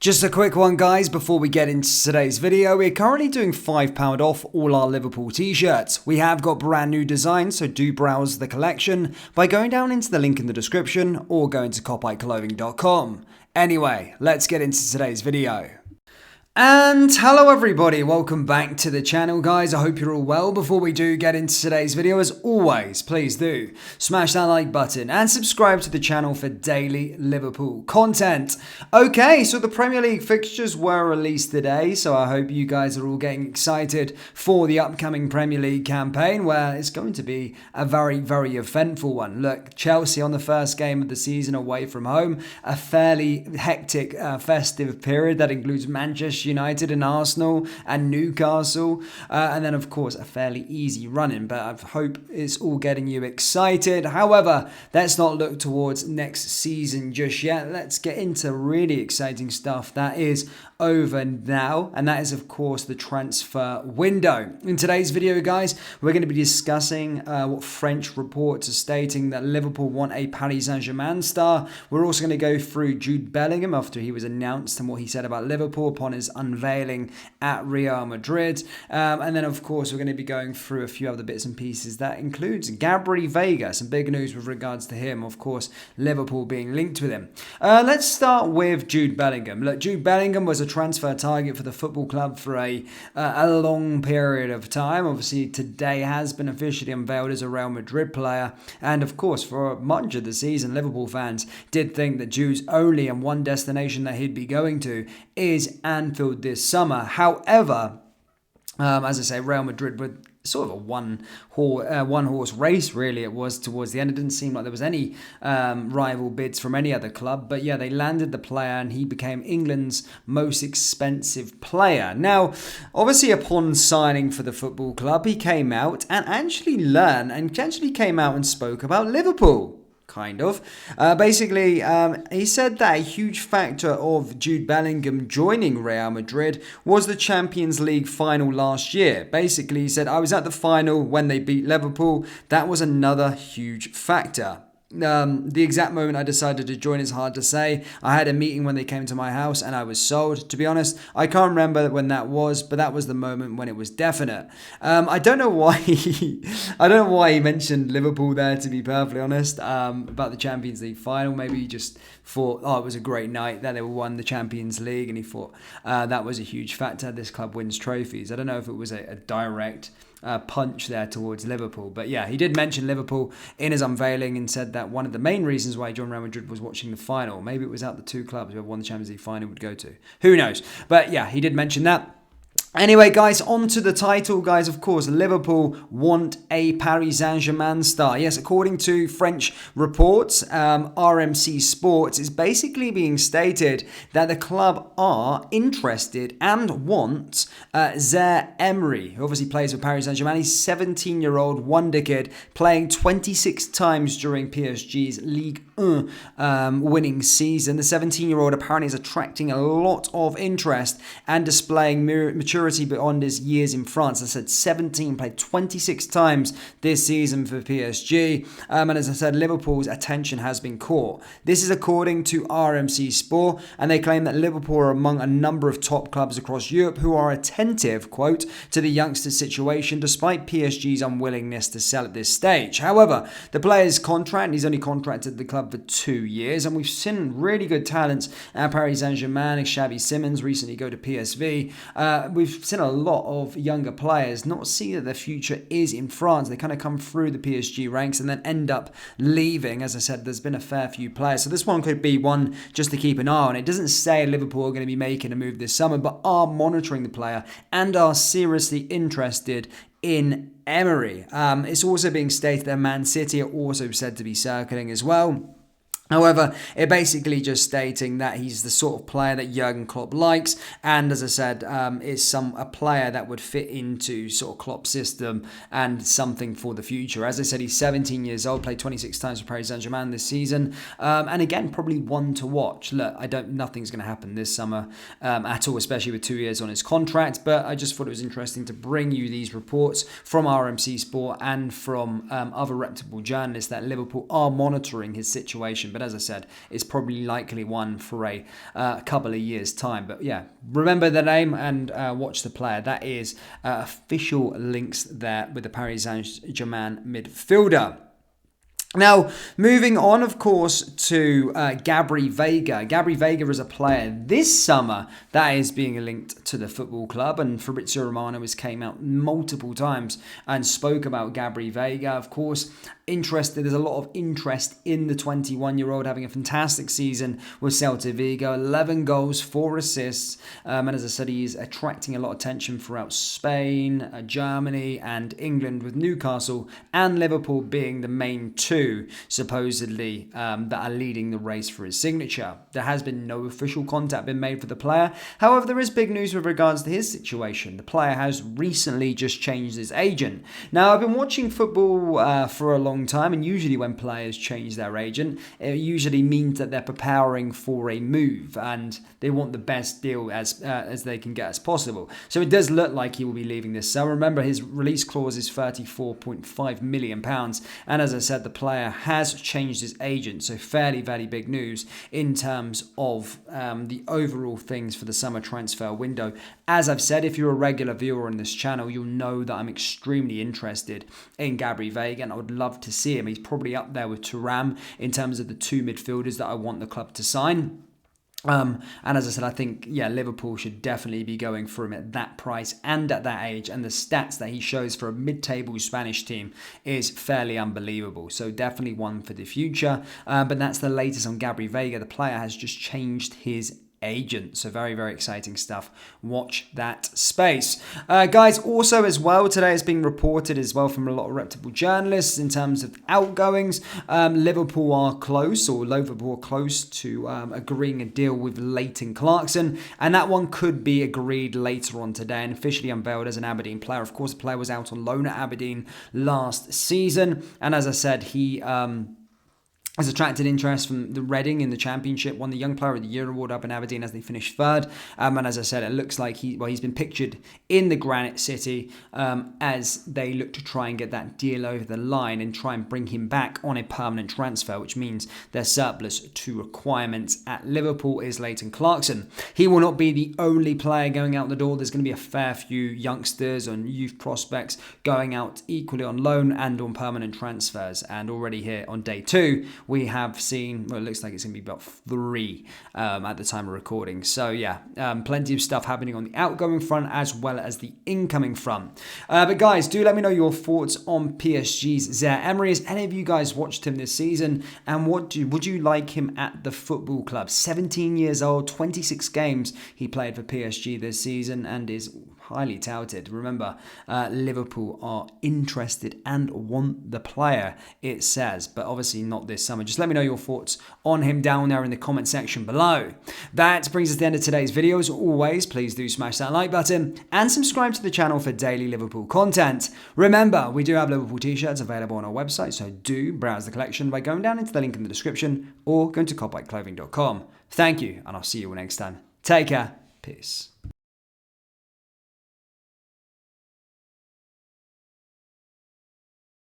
Just a quick one, guys, before we get into today's video. We're currently doing £5 off all our Liverpool t-shirts. We have got brand new designs, so do browse the collection by going down into the link in the description or going to copyclothing.com. Anyway, let's get into today's video. And hello everybody, welcome back to the channel, guys. I hope you're all well. Before we do get into today's video, as always, please do smash that like button and subscribe to the channel for daily Liverpool content. Okay, so the Premier League fixtures were released today, so I hope you guys are all getting excited for the upcoming Premier League campaign, where it's going to be a very, very eventful one. Look, Chelsea on the first game of the season away from home, a fairly hectic festive period that includes Manchester United and Arsenal and Newcastle, and then of course a fairly easy run-in, but I hope it's all getting you excited. However, let's not look towards next season just yet. Let's get into really exciting stuff that is over now, and that is of course the transfer window. In today's video, guys, we're going to be discussing what French reports are stating, that Liverpool want a Paris Saint-Germain star. We're also going to go through Jude Bellingham after he was announced and what he said about Liverpool upon his unveiling at Real Madrid, and then of course we're going to be going through a few other bits and pieces that includes Gabri Veiga, some big news with regards to him, of course Liverpool being linked with him. Let's start with Jude Bellingham. Look, Jude Bellingham was a transfer target for the football club for a long period of time. Obviously today has been officially unveiled as a Real Madrid player, and of course for much of the season Liverpool fans did think that Jude's only and one destination that he'd be going to is Anfield this summer. However, as I say, Real Madrid would sort of a one horse race, really. It was towards the end. It didn't seem like there was any rival bids from any other club, but yeah, they landed the player and he became England's most expensive player. Now, obviously upon signing for the football club, he came out and actually came out and spoke about Liverpool. Kind of. Basically, he said that a huge factor of Jude Bellingham joining Real Madrid was the Champions League final last year. Basically, he said, I was at the final when they beat Liverpool. That was another huge factor. The exact moment I decided to join is hard to say. I had a meeting when they came to my house and I was sold. To be honest, I can't remember when that was, but that was the moment when it was definite. I don't know why he mentioned Liverpool there, to be perfectly honest, about the Champions League final. Maybe he just thought, it was a great night that they won the Champions League, and he thought that was a huge factor. This club wins trophies. I don't know if it was a direct punch there towards Liverpool, but yeah, he did mention Liverpool in his unveiling and said that one of the main reasons why he joined Real Madrid was watching the final. Maybe it was out the two clubs who have won the Champions League final would go to. Who knows? But yeah, he did mention that. Anyway, guys, on to the title, guys. Of course, Liverpool want a Paris Saint-Germain star. Yes, according to French reports, RMC Sports is basically being stated that the club are interested and want Zaire-Emery, who obviously plays for Paris Saint-Germain. He's 17-year-old wonder kid, playing 26 times during PSG's Ligue 1 winning season. The 17-year-old apparently is attracting a lot of interest and displaying maturity beyond his years in France. As I said, 17, played 26 times this season for PSG. And as I said, Liverpool's attention has been caught. This is according to RMC Sport, and they claim that Liverpool are among a number of top clubs across Europe who are attentive, quote, to the youngster's situation, despite PSG's unwillingness to sell at this stage. However, the player's contract, he's only contracted the club for 2 years, and we've seen really good talents at Paris Saint-Germain. Xavi Simons recently go to PSV. We've seen a lot of younger players not see that their future is in France. They kind of come through the PSG ranks and then end up leaving. As I said, there's been a fair few players. So this one could be one just to keep an eye on. It doesn't say Liverpool are going to be making a move this summer, but are monitoring the player and are seriously interested in Emery. It's also being stated that Man City are also said to be circling as well. However, it basically just stating that he's the sort of player that Jurgen Klopp likes, and as I said, is a player that would fit into sort of Klopp's system and something for the future. As I said, he's 17 years old, played 26 times for Paris Saint-Germain this season, and again, probably one to watch. Look, nothing's going to happen this summer at all, especially with 2 years on his contract, but I just thought it was interesting to bring you these reports from RMC Sport and from other reputable journalists that Liverpool are monitoring his situation. But But as I said, it's probably likely one for a couple of years' time. But yeah, remember the name and watch the player. That is official links there with the Paris Saint-Germain midfielder. Now, moving on, of course, to Gabri Veiga. Gabri Veiga is a player this summer that is being linked to the football club, and Fabrizio Romano came out multiple times and spoke about Gabri Veiga. Of course, there's a lot of interest in the 21-year-old having a fantastic season with Celta Vigo, 11 goals, 4 assists, and as I said, he's attracting a lot of attention throughout Spain, Germany, and England, with Newcastle and Liverpool being the main two, supposedly, that are leading the race for his signature. There has been no official contact been made for the player. However, there is big news with regards to his situation. The player has recently just changed his agent. Now, I've been watching football for a long time, and usually when players change their agent, it usually means that they're preparing for a move and they want the best deal as they can get as possible. So it does look like he will be leaving this summer. Remember, his release clause is £34.5 million, and as I said, the player has changed his agent, so fairly big news in terms of the overall things for the summer transfer window. As I've said, if you're a regular viewer on this channel, you'll know that I'm extremely interested in Gabri Veiga, and I would love to see him. He's probably up there with Thuram in terms of the two midfielders that I want the club to sign. And as I said, I think, Liverpool should definitely be going for him at that price and at that age. And the stats that he shows for a mid-table Spanish team is fairly unbelievable. So definitely one for the future. But that's the latest on Gabri Veiga. The player has just changed his agent. So very exciting stuff. Watch that space. Guys, also as well, today it's being reported as well from a lot of reputable journalists in terms of outgoings. Liverpool are close to agreeing a deal with Leighton Clarkson, and that one could be agreed later on today and officially unveiled as an Aberdeen player. Of course, the player was out on loan at Aberdeen last season, and as I said, he has attracted interest from the Reading in the Championship, won the Young Player of the Year award up in Aberdeen as they finished third. And as I said, it looks like he's been pictured in the Granite City as they look to try and get that deal over the line and try and bring him back on a permanent transfer, which means their surplus to requirements at Liverpool is Leighton Clarkson. He will not be the only player going out the door. There's going to be a fair few youngsters and youth prospects going out equally on loan and on permanent transfers. And already here on day 2, we have seen, well, it looks like it's going to be about 3 at the time of recording. So plenty of stuff happening on the outgoing front as well as the incoming front. But guys, do let me know your thoughts on PSG's Zaire-Emery. Has any of you guys watched him this season? And would you like him at the football club? 17 years old, 26 games he played for PSG this season and is highly touted. Remember, Liverpool are interested and want the player, it says, but obviously not this summer. Just let me know your thoughts on him down there in the comment section below. That brings us to the end of today's video. As always, please do smash that like button and subscribe to the channel for daily Liverpool content. Remember, we do have Liverpool t-shirts available on our website, so do browse the collection by going down into the link in the description or going to copyclothing.com. Thank you, and I'll see you all next time. Take care. Peace.